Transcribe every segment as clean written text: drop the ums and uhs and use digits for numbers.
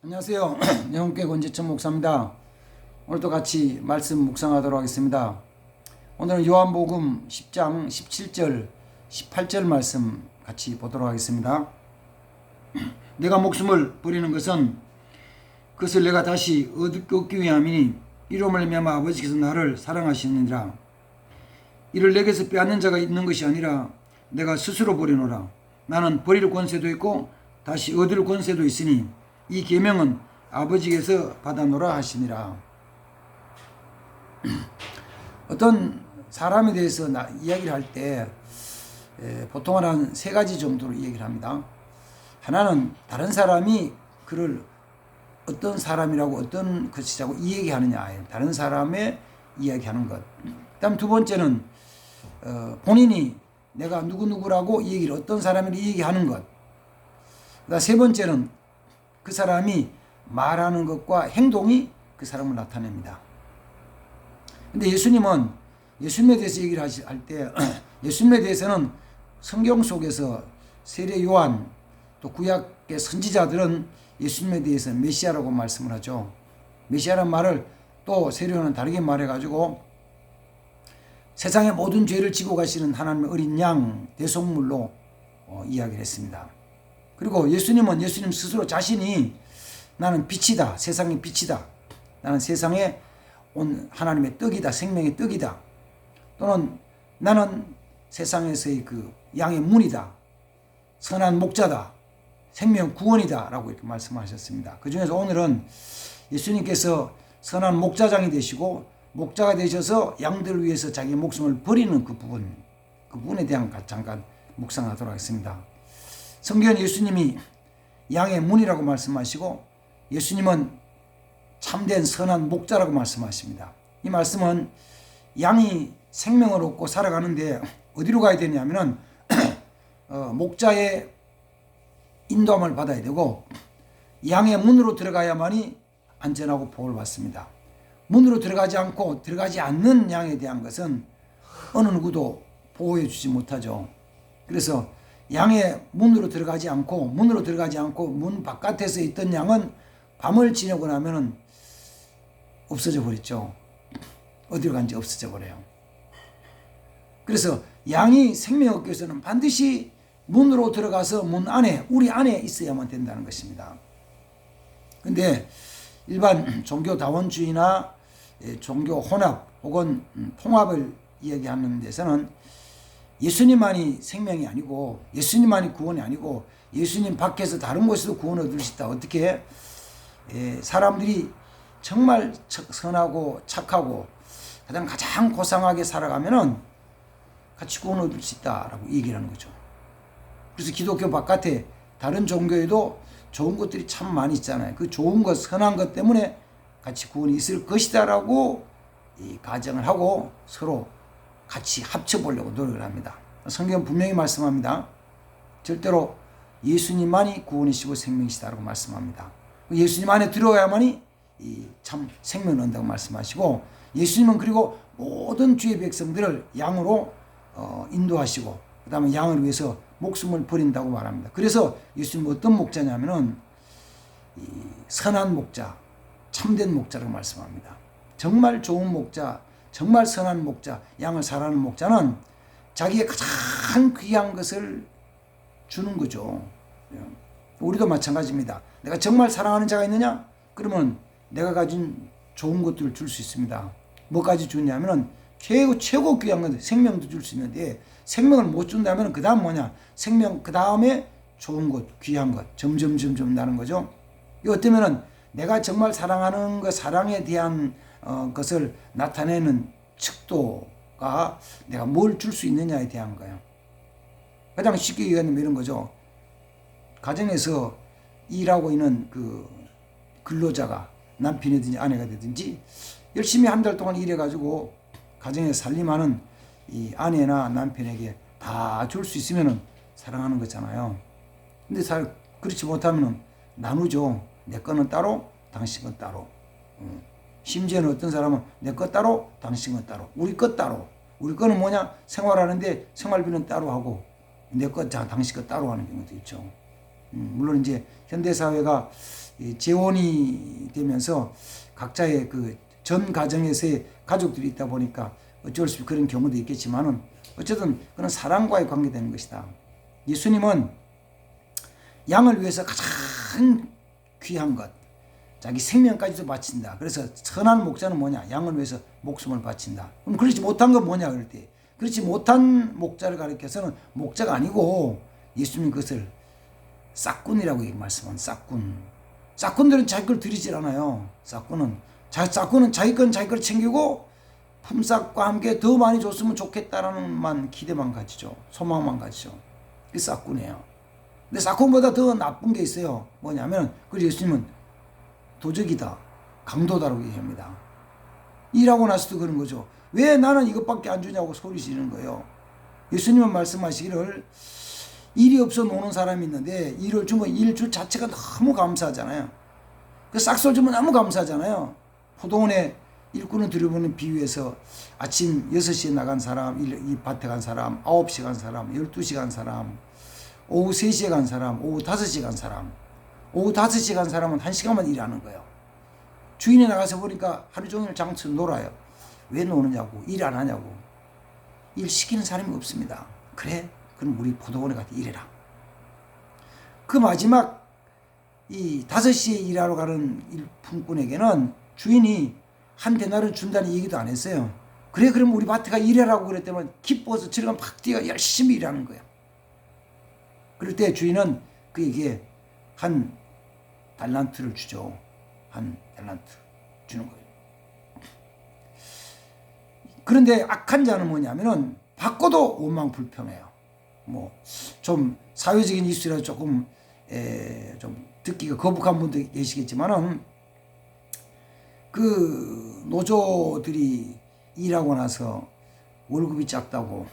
안녕하세요. 영계 권지천 목사입니다. 오늘도 같이 말씀 묵상하도록 하겠습니다. 오늘은 요한복음 10장 17절 18절 말씀 같이 보도록 하겠습니다. 내가 목숨을 버리는 것은 그것을 내가 다시 얻기 위함이니 이로 말미암아 아버지께서 나를 사랑하시느니라. 이를 내게서 빼앗는 자가 있는 것이 아니라 내가 스스로 버리노라. 나는 버릴 권세도 있고 다시 얻을 권세도 있으니 이 계명은 아버지께서 받아노라 하시니라. 어떤 사람에 대해서 이야기를 할 때 보통은 한 세 가지 정도로 이야기를 합니다. 하나는 다른 사람이 그를 어떤 사람이라고 어떤 것이라고 이야기하느냐, 다른 사람의 이야기하는 것. 그다음 두 번째는 본인이 내가 누구누구라고 얘기를 어떤 사람을 얘기하는 것. 그다음 세 번째는 그 사람이 말하는 것과 행동이 그 사람을 나타냅니다. 근데 예수님은 예수님에 대해서 얘기를 할 때 예수님에 대해서는 성경 속에서 세례 요한 또 구약의 선지자들은 예수님에 대해서 메시아라고 말씀을 하죠. 메시아라는 말을 또 세례 요한은 다르게 말해가지고 세상의 모든 죄를 지고 가시는 하나님의 어린 양 대속물로 이야기를 했습니다. 그리고 예수님은 예수님 스스로 자신이 나는 빛이다. 세상의 빛이다. 나는 세상에 온 하나님의 떡이다. 생명의 떡이다. 또는 나는 세상에서의 그 양의 문이다. 선한 목자다. 생명 구원이다. 라고 이렇게 말씀하셨습니다. 그 중에서 오늘은 예수님께서 선한 목자장이 되시고 목자가 되셔서 양들을 위해서 자기 목숨을 버리는 그 부분에 대한 잠깐 묵상하도록 하겠습니다. 성경은 예수님이 양의 문이라고 말씀하시고 예수님은 참된 선한 목자라고 말씀하십니다. 이 말씀은 양이 생명을 얻고 살아가는데 어디로 가야 되냐면은 목자의 인도함을 받아야 되고 양의 문으로 들어가야만이 안전하고 복을 받습니다. 문으로 들어가지 않고 들어가지 않는 양에 대한 것은 어느 누구도 보호해 주지 못하죠. 그래서 양의 문으로 들어가지 않고 문 바깥에서 있던 양은 밤을 지내고 나면은 없어져 버렸죠. 어디로 간지 없어져 버려요. 그래서 양이 생명 얻기 위해서는 반드시 문으로 들어가서 문 안에 우리 안에 있어야만 된다는 것입니다. 근데 일반 종교 다원주의나 종교 혼합 혹은 통합을 이야기하는 데서는 예수님만이 생명이 아니고 예수님만이 구원이 아니고 예수님 밖에서 다른 곳에서 구원을 얻을 수 있다. 어떻게 사람들이 정말 선하고 착하고 가장 고상하게 살아가면은 같이 구원을 얻을 수 있다라고 얘기를 하는 거죠. 그래서 기독교 바깥에 다른 종교에도 좋은 것들이 참 많이 있잖아요. 그 좋은 것, 선한 것 때문에 같이 구원이 있을 것이다라고 가정을 하고 서로 같이 합쳐보려고 노력을 합니다. 성경은 분명히 말씀합니다. 절대로 예수님만이 구원이시고 생명이시다라고 말씀합니다. 예수님 안에 들어가야만이 참 생명을 얻는다고 말씀하시고 예수님은 그리고 모든 주의 백성들을 양으로 인도하시고 그 다음에 양을 위해서 목숨을 버린다고 말합니다. 그래서 예수님은 어떤 목자냐면은 선한 목자, 참된 목자라고 말씀합니다. 정말 좋은 목자, 정말 선한 목자, 양을 사랑하는 목자는 자기의 가장 귀한 것을 주는 거죠. 우리도 마찬가지입니다. 내가 정말 사랑하는 자가 있느냐? 그러면 내가 가진 좋은 것들을 줄 수 있습니다. 뭐까지 주냐면은 최고 귀한 건 생명도 줄 수 있는데 생명을 못 준다면 그 다음 뭐냐? 생명 그 다음에 좋은 것, 귀한 것 점점 나는 거죠. 이거 어쩌면은 내가 정말 사랑하는 것, 사랑에 대한 것을 나타내는 척도가 내가 뭘 줄 수 있느냐에 대한 거예요. 가장 쉽게 얘기하면 이런 거죠. 가정에서 일하고 있는 그 근로자가 남편이든지 아내가 되든지 열심히 한 달 동안 일해가지고 가정에서 살림하는 이 아내나 남편에게 다 줄 수 있으면은 사랑하는 거잖아요. 근데 잘 그렇지 못하면은 나누죠. 내 거는 따로, 당신 건 따로. 심지어는 어떤 사람은 내 거 따로, 당신 건 따로. 우리 거 따로. 우리 거는 뭐냐? 생활하는데 생활비는 따로 하고 내 거, 당신 거 따로 하는 경우도 있죠. 물론 이제 현대 사회가 재혼이 되면서 각자의 그 전 가정에서의 가족들이 있다 보니까 어쩔 수 없이 그런 경우도 있겠지만은 어쨌든 그런 사랑과의 관계되는 것이다. 예수님은 양을 위해서 가장 귀한 것, 자기 생명까지도 바친다. 그래서 선한 목자는 뭐냐? 양을 위해서 목숨을 바친다. 그럼 그렇지 못한 건 뭐냐? 그럴 때 그렇지 못한 목자를 가리켜서는 목자가 아니고 예수님 그것을 싹꾼이라고 말씀한 싹꾼. 싹꾼들은 자기 걸 드리질 않아요. 싹꾼은 자기 건 자기 걸 챙기고 품삯과 함께 더 많이 줬으면 좋겠다라는 기대만 가지죠. 소망만 가지죠. 그게 싹꾼이에요. 근데 싹꾼보다 더 나쁜 게 있어요. 뭐냐면 그 예수님은 도적이다, 강도다라고 얘기합니다. 일하고 나서도 그런 거죠. 왜 나는 이것밖에 안 주냐고 소리 지르는 거예요. 예수님은 말씀하시기를 일이 없어 노는 사람이 있는데 일을 주면 일 줄 자체가 너무 감사하잖아요. 그 싹소를 주면 너무 감사하잖아요. 포도원에 일꾼을 들여보는 비유에서 아침 6시에 나간 사람, 이 밭에 간 사람, 9시에 간 사람, 12시에 간 사람, 오후 3시에 간 사람, 오후 5시에 간 사람. 오후 5시에 간 사람은 1시간만 일하는 거예요. 주인이 나가서 보니까 하루 종일 장터 놀아요. 왜 노느냐고, 일 안 하냐고. 일 시키는 사람이 없습니다. 그래? 그럼 우리 포도원에 가서 일해라. 그 마지막 이 5시에 일하러 가는 일품꾼에게는 주인이 한 데나를 준다는 얘기도 안 했어요. 그래 그럼 우리 밭에 가 일해라고 그랬더니 기뻐서 즐거움 팍 뛰어 열심히 일하는 거예요. 그럴 때 주인은 그에게 한 달란트를 주죠. 한 달란트 주는 거예요. 그런데 악한 자는 뭐냐면은 받고도 원망불평해요. 뭐 좀 사회적인 이슈라 조금 좀 듣기가 거북한 분도 계시겠지만은 그 노조들이 일하고 나서 월급이 작다고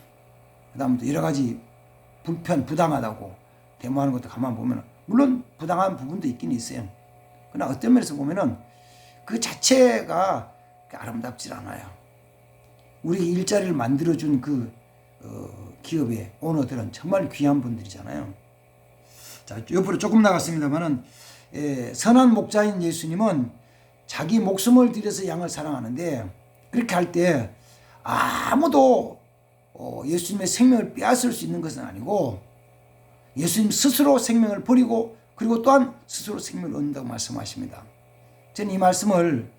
그다음에 여러 가지 부당하다고 데모하는 것도 가만 보면 물론 부당한 부분도 있긴 있어요. 그러나 어떤 면에서 보면은 그 자체가 아름답질 않아요. 우리 일자리를 만들어준 그 기업의 오너들은 정말 귀한 분들이잖아요. 자, 옆으로 조금 나갔습니다만은 선한 목자인 예수님은 자기 목숨을 들여서 양을 사랑하는데 그렇게 할 때 아무도 예수님의 생명을 빼앗을 수 있는 것은 아니고 예수님 스스로 생명을 버리고 그리고 또한 스스로 생명을 얻는다고 말씀하십니다. 저는 이 말씀을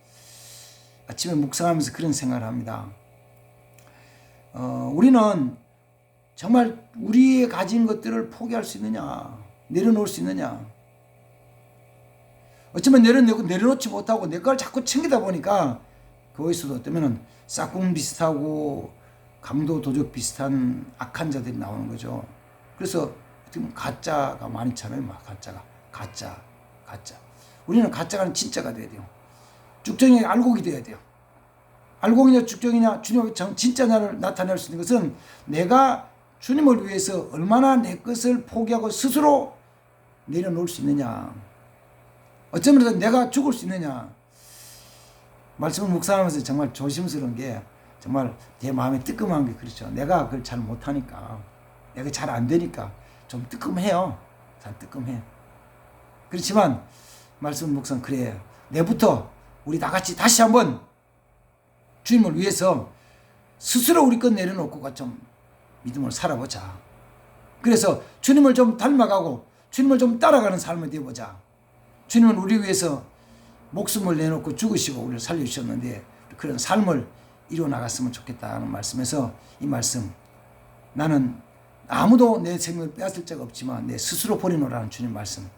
아침에 묵상하면서 그런 생각을 합니다. 우리는 정말 우리의 가진 것들을 포기할 수 있느냐, 내려놓을 수 있느냐. 어쩌면 내려놓지 못하고 내 걸 자꾸 챙기다 보니까 거기서도 어쩌면 싹꿍 비슷하고 강도 도적 비슷한 악한 자들이 나오는 거죠. 그래서 가짜가 많잖아요. 가짜. 우리는 가짜가 아니라 진짜가 돼야 돼요. 죽정이 알곡이 돼야 돼요. 알곡이냐 죽정이냐 주님의 진짜 나를 나타낼 수 있는 것은 내가 주님을 위해서 얼마나 내 것을 포기하고 스스로 내려놓을 수 있느냐. 어쩌면 내가 죽을 수 있느냐. 말씀을 묵상하면서 정말 조심스러운 게 정말 내 마음에 뜨끔한 게 그렇죠. 내가 그걸 잘 못하니까 내가 잘 안 되니까 좀 뜨끔해요. 잘 뜨끔해. 그렇지만 말씀 묵상 그래. 내부터 우리 다 같이 다시 한번 주님을 위해서 스스로 우리 것 내려놓고 좀 믿음으로 살아보자. 그래서 주님을 좀 닮아가고 주님을 좀 따라가는 삶을 되어보자. 주님은 우리 위해서 목숨을 내놓고 죽으시고 우리를 살려주셨는데 그런 삶을 이루어 나갔으면 좋겠다는 말씀에서 이 말씀 나는 아무도 내 생명을 빼앗을 자가 없지만 내 스스로 버리노라는 주님 말씀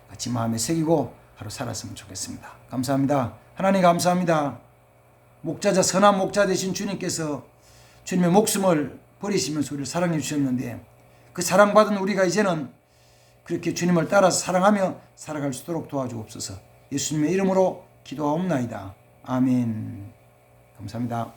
같이 마음에 새기고 하루 살았으면 좋겠습니다. 감사합니다. 하나님 감사합니다. 목자자 선한 목자 되신 주님께서 주님의 목숨을 버리시면서 우리를 사랑해 주셨는데 그 사랑받은 우리가 이제는 그렇게 주님을 따라서 사랑하며 살아갈 수 있도록 도와주옵소서. 예수님의 이름으로 기도하옵나이다. 아멘. 감사합니다.